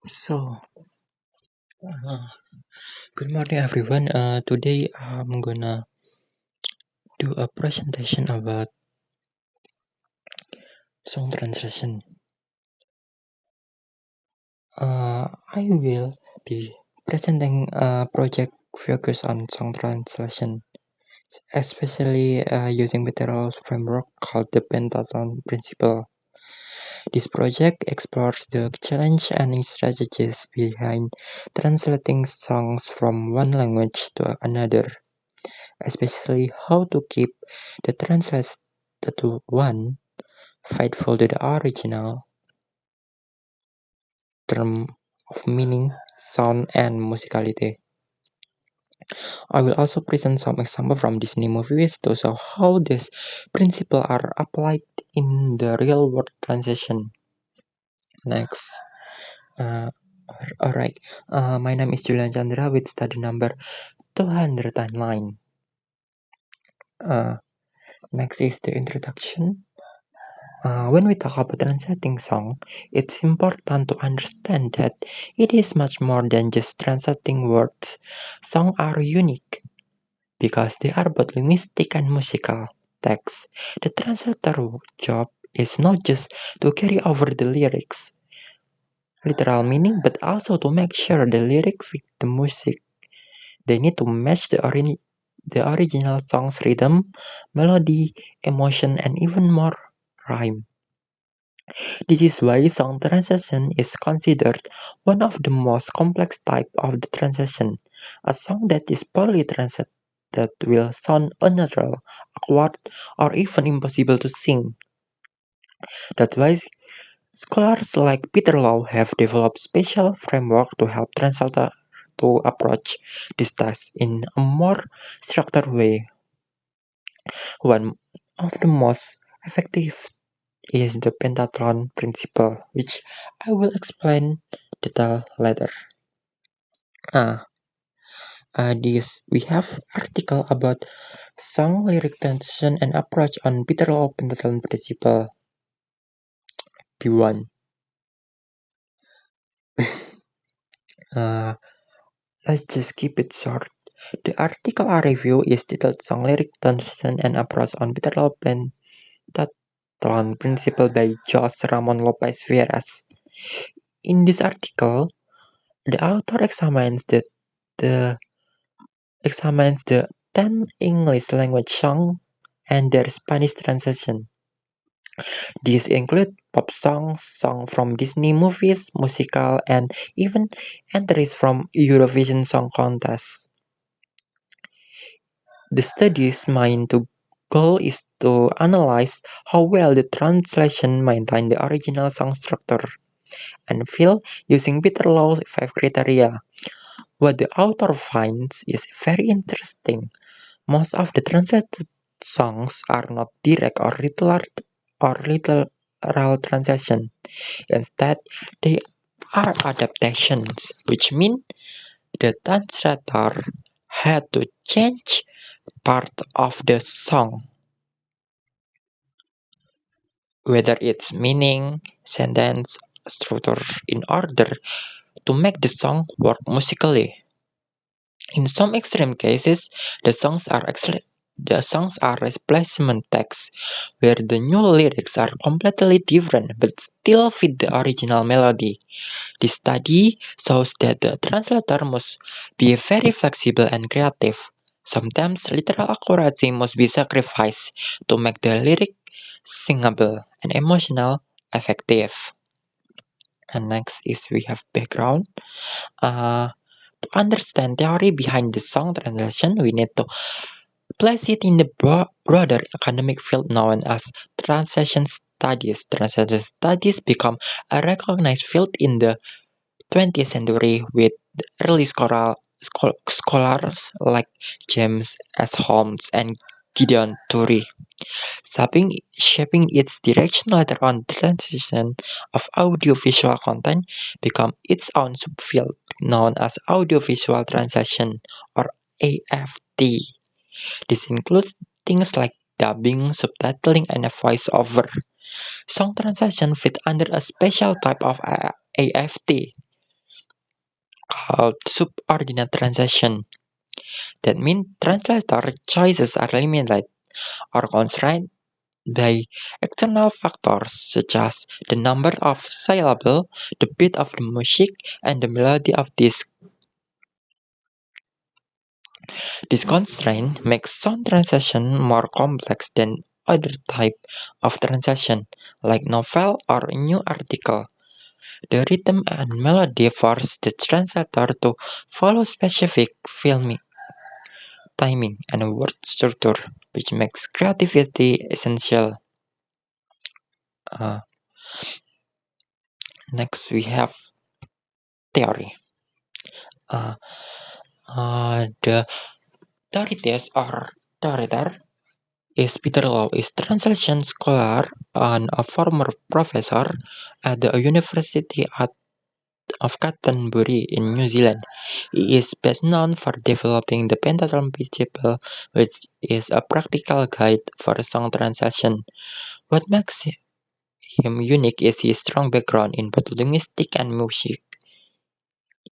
So, uh, good morning everyone. Today I'm gonna do a presentation about song translation. I will be presenting a project focused on song translation, especially using Peter's framework called the Pentathlon Principle. This project explores the challenge and strategies behind translating songs from one language to another, especially how to keep the translated one faithful to the original term of meaning, sound, and musicality. I will also present some examples from Disney movies to show how these principles are applied in the real world translation. Next, uh, alright, my name is Julian Chandra with study number 209. Uh, Next is the introduction. When we talk about translating song, it's important to understand that it is much more than just translating words. Songs are unique because they are both linguistic and musical texts. The translator job is not just to carry over the lyrics, literal meaning, but also to make sure the lyric fit the music. They need to match the original song's rhythm, melody, emotion, and even more rhyme. This is why song translation is considered one of the most complex type of the translation. A song that is poorly translated will sound unnatural, awkward, or even impossible to sing. That's why scholars like Peter Law have developed special framework to help translators to approach this task in a more structured way. One of the most effective is the pentathlon principle, which I will explain detail later. Uh, this we have article about song lyric tension and approach on Peter Law pentathlon principle P1. Uh, let's just keep it short. The article I review is titled Song Lyric Tension and Approach on Peter Law pentathlon principle by Jose Ramon Lopez Vieras. In this article, the author the examines the 10 English language songs and their Spanish translation. These include pop songs, songs from Disney movies, musical, and even entries from Eurovision Song Contest. The study's goal is to analyze how well the translation maintain the original song structure and feel using Peter Law's 5 criteria. What the author finds is very interesting. Most of the translated songs are not direct or literal translation. Instead, they are adaptations, which mean the translator had to change part of the song, whether its meaning, sentence, structure, in order to make the song work musically. In some extreme cases, the songs are replacement texts, where the new lyrics are completely different but still fit the original melody. This study shows that the translator must be very flexible and creative. Sometimes literal accuracy must be sacrificed to make the lyric singable and emotional effective. And next is we have background. Uh, to understand theory behind the song translation, we need to place it in the broader academic field known as translation studies. Translation studies become a recognized field in the 20th century with early scholars like James S. Holmes and Gideon Toury shaping its direction. Later on. Translation of audiovisual content become its own subfield known as audiovisual translation or AFT. This includes things like dubbing, subtitling, and a voiceover. Song translation fit under a special type of AFT, called subordinate translation. That means translator choices are limited or constrained by external factors such as the number of syllables, the beat of the music, and the melody of disc. This constraint makes sound translation more complex than other type of translation, like novel or new article. The rhythm and melody force the translator to follow specific filming timing and word structure, which makes creativity essential. Uh, Next, we have theory. Uh, the theorites or theoreter is Peter Law is translation scholar and a former professor at the University of Canterbury in New Zealand. He is best known for developing the Pentathlon Principle, which is a practical guide for song translation. What makes him unique is his strong background in both linguistics and music.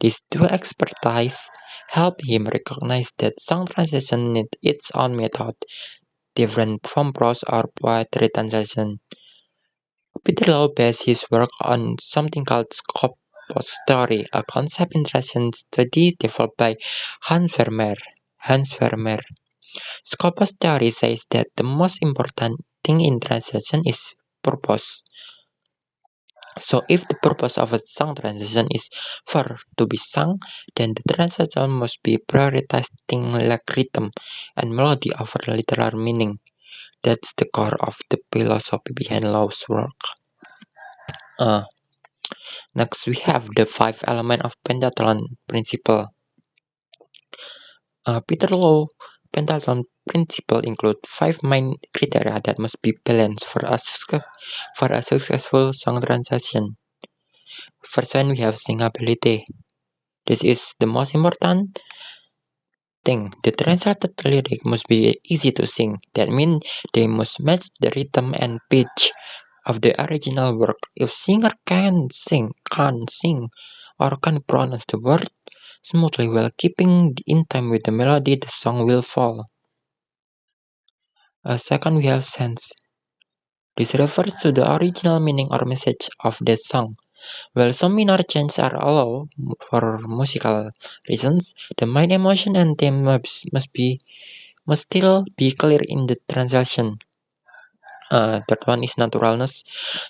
This dual expertise helped him recognize that song translation needs its own method, different from prose or poetry translation. Peter Law based his work on something called Scopus theory, a concept in translation study developed by Hans Vermeer. Hans Vermeer. Scopus theory says that the most important thing in translation is purpose. So if the purpose of a song translation is for to be sung, then the translation must be prioritizing like rhythm and melody over literal meaning. That's the core of the philosophy behind Law's work. Uh, Next, we have the five elements of pentathlon principle. Peter Law pentathlon principle include five main criteria that must be balanced for a successful song translation. First one, we have singability. This is the most important thing. The translated lyric must be easy to sing. That means they must match the rhythm and pitch of the original work. If singer can't sing, or can't pronounce the word smoothly while keeping in time with the melody, the song will fall. Second, we have sense. This refers to the original meaning or message of the song. While some minor changes are allowed for musical reasons, the main emotion and theme must still be clear in the translation. Third one is naturalness.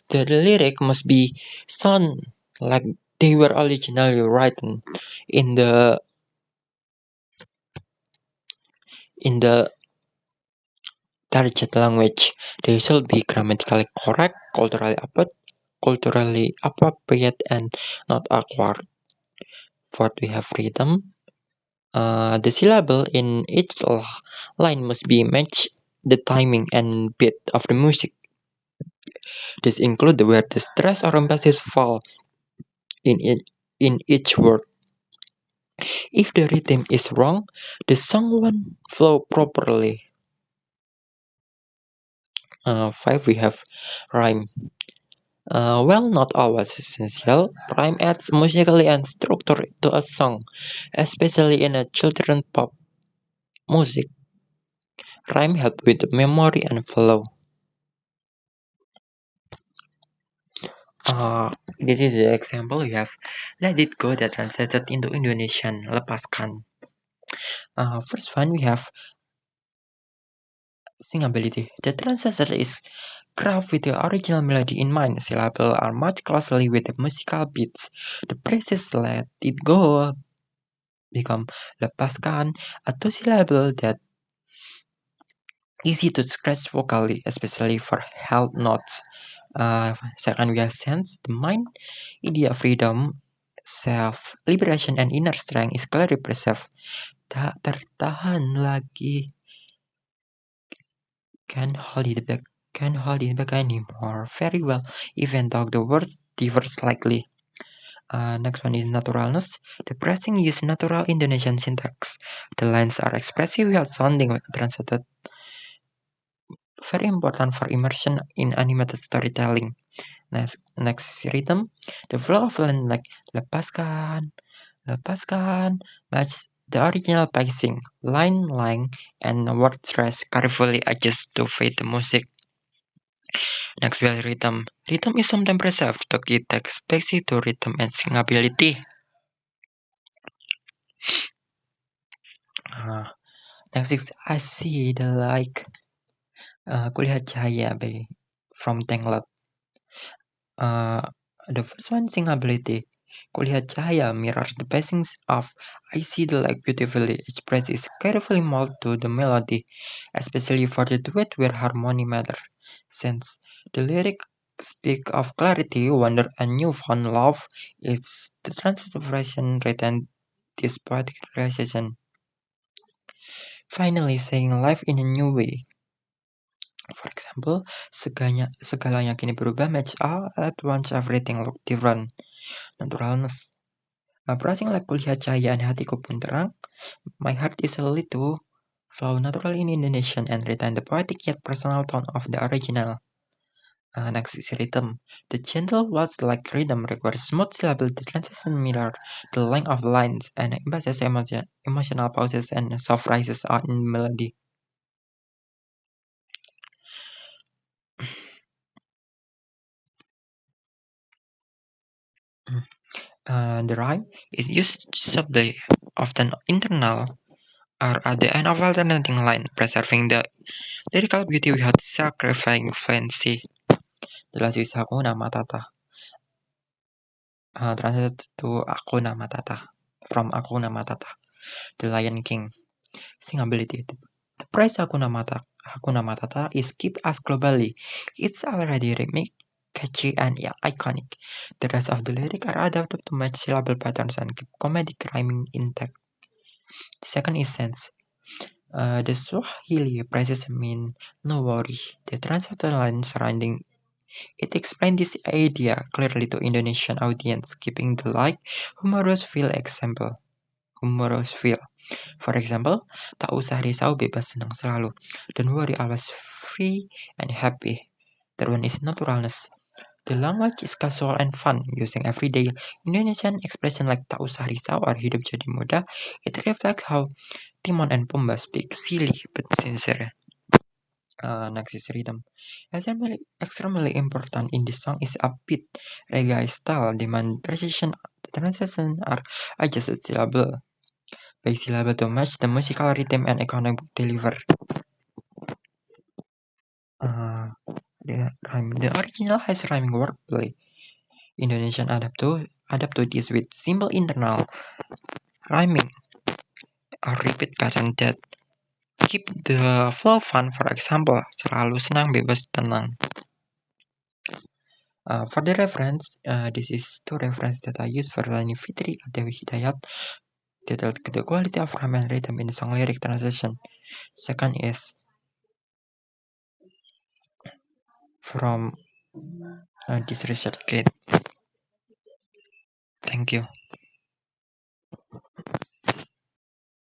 The lyric must be sound like they were originally written in the target language. They should be grammatically correct, culturally appropriate, and not awkward. Fourth, we have rhythm. The syllable in each line must be match the timing and beat of the music. This includes where the stress or emphasis fall in in each word. If the rhythm is wrong, the song won't flow properly. Five, we have rhyme. Well, not always essential, rhyme adds musically and structure to a song, especially in a children pop music. Rhyme help with memory and flow. Uh, this is the example we have Let It Go that translated into Indonesian, Lepaskan. First one we have singability. The translator is craft with the original melody in mind. Syllables are matched closely with the musical beats. The phrases Let It Go become Lepaskan, a two-syllable that easy to scratch vocally, especially for held notes. Second, we have sense, the mind, idea of freedom, self-liberation, and inner strength is clearly preserved. Tak tertahan lagi, can't hold it back anymore. Very well, even though the words differ slightly. Next one is naturalness. The phrasing uses natural Indonesian syntax. The lines are expressive without sounding like translated. Very important for immersion in animated storytelling. Next rhythm. The flow of line like lepaskan, Lepaskan, match the original pacing, line length, and word stress carefully adjust to fit the music. Next will rhythm. Rhythm is sometimes preserved to give text spacey to rhythm and singability. Uh, Next is I see the like kulihat cahaya by from Tangled. Uh, the first one singability. Kulihat cahaya mirrors the passings of I see the light beautifully expressed is carefully molded to the melody, especially for the duet where harmony matters. Since the lyric speak of clarity, wonder, and newfound love, it's the transliteration written this poetic realization. Finally, saying life in a new way. For example, segalanya kini berubah, match all at once everything look different. Naturalness. Pressing like kulihat cahaya and hatiku pun terang, my heart is a little flow naturally in Indonesian and retain the poetic yet personal tone of the original. Next is rhythm. The gentle words like rhythm requires smooth syllable, the transition mirror, the length of the lines, and emphasizes emotional pauses and soft rises out in melody. The rhyme is used subtly, often internal, or at the end of alternating line, preserving the lyrical beauty without sacrificing fancy. The last is Hakuna Matata. Translated to Hakuna Matata. From Hakuna Matata. The Lion King. Singability. The price Hakuna Matata is kept as globally. It's already remake, catchy, and iconic. The rest of the lyric are adapted to match syllable patterns and keep comedic rhyming intact. The second is sense. The Swahili phrases mean no worry. The translated line surrounding it explains this idea clearly to Indonesian audience, keeping the light humorous feel example. Humorous feel. For example, tak usah risau bebas senang selalu. Don't worry always free and happy. Third one is naturalness. The language is casual and fun, using everyday Indonesian expression like tak usah risau or hidup jadi mudah. It reflects how Timon and Pumbaa speak silly but sincere. Next is rhythm. Extremely important in this song is upbeat reggae style. The transition are adjusted syllable by syllable to match the musical rhythm and economic deliver. Uh, the original has rhyming wordplay. Indonesian adapt to this with simple internal rhyming or repeat pattern that keep the flow fun. For example, selalu senang bebas tenang. For the reference, this is two reference that I use for Lani Fitri Dewi Hidayat, titled The Quality of Rhyme and Rhythm in Song Lyric Translation. Second is from this research kit. Thank you.